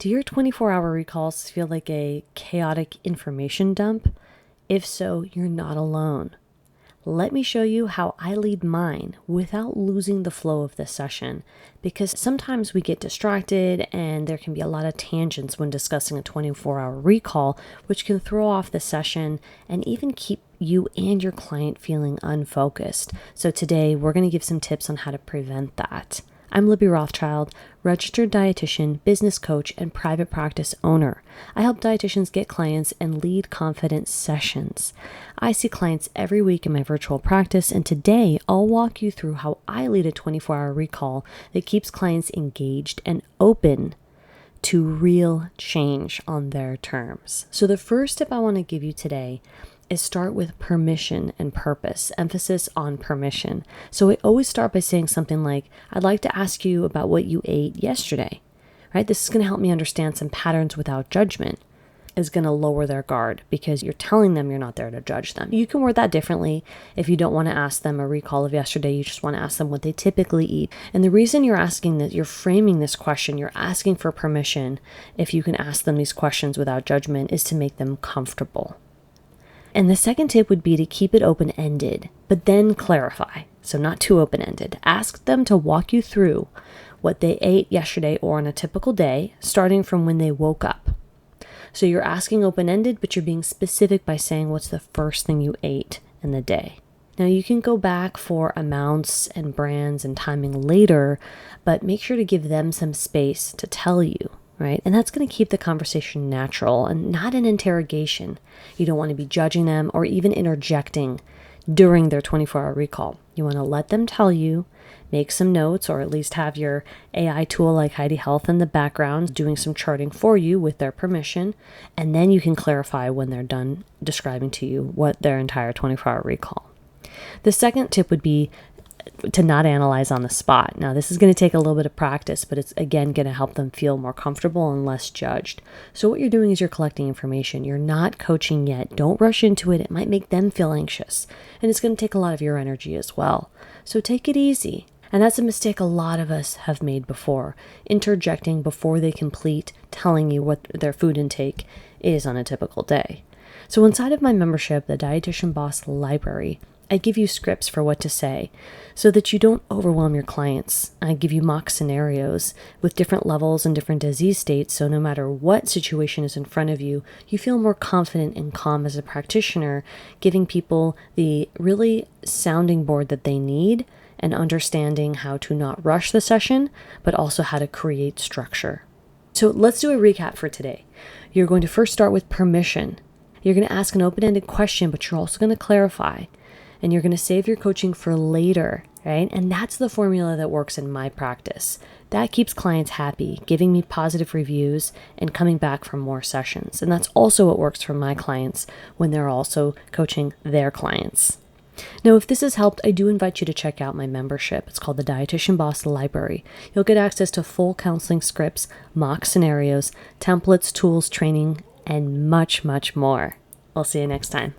Do your 24-hour recalls feel like a chaotic information dump? If so, you're not alone. Let me show you how I lead mine without losing the flow of the session, because sometimes we get distracted and there can be a lot of tangents when discussing a 24-hour recall, which can throw off the session and even keep you and your client feeling unfocused. So today we're going to give some tips on how to prevent that. I'm Libby Rothschild, registered dietitian, business coach, and private practice owner. I help dietitians get clients and lead confident sessions. I see clients every week in my virtual practice, and today I'll walk you through how I lead a 24-hour recall that keeps clients engaged and open to real change on their terms. So the first tip I want to give you today is start with permission and purpose, emphasis on permission. So I always start by saying something like, I'd like to ask you about what you ate yesterday, right? This is going to help me understand some patterns without judgment. Is going to lower their guard because you're telling them you're not there to judge them. You can word that differently. If you don't want to ask them a recall of yesterday, you just want to ask them what they typically eat. And the reason you're asking that, you're framing this question, you're asking for permission, if you can ask them these questions without judgment, is to make them comfortable. And the second tip would be to keep it open-ended, but then clarify. So not too open-ended. Ask them to walk you through what they ate yesterday or on a typical day, starting from when they woke up. So you're asking open-ended, but you're being specific by saying what's the first thing you ate in the day. Now you can go back for amounts and brands and timing later, but make sure to give them some space to tell you. Right? And that's going to keep the conversation natural and not an interrogation. You don't want to be judging them or even interjecting during their 24-hour recall. You want to let them tell you, make some notes, or at least have your AI tool like Heidi Health in the background doing some charting for you with their permission. And then you can clarify when they're done describing to you what their entire 24-hour recall. The second tip would be to not analyze on the spot. Now, this is going to take a little bit of practice, but it's again going to help them feel more comfortable and less judged. So what you're doing is you're collecting information. You're not coaching yet. Don't rush into it. It might make them feel anxious, and it's going to take a lot of your energy as well. So take it easy. And that's a mistake a lot of us have made before, interjecting before they complete telling you what their food intake is on a typical day. So inside of my membership, the Dietitian Boss Library, I give you scripts for what to say so that you don't overwhelm your clients. I give you mock scenarios with different levels and different disease states, so no matter what situation is in front of you, you feel more confident and calm as a practitioner, giving people the really sounding board that they need and understanding how to not rush the session, but also how to create structure. So let's do a recap for today. You're going to first start with permission. You're going to ask an open-ended question, but you're also going to clarify. And you're going to save your coaching for later, right? And that's the formula that works in my practice. That keeps clients happy, giving me positive reviews and coming back for more sessions. And that's also what works for my clients when they're also coaching their clients. Now, if this has helped, I do invite you to check out my membership. It's called the Dietitian Boss Library. You'll get access to full counseling scripts, mock scenarios, templates, tools, training, and much, much more. I'll see you next time.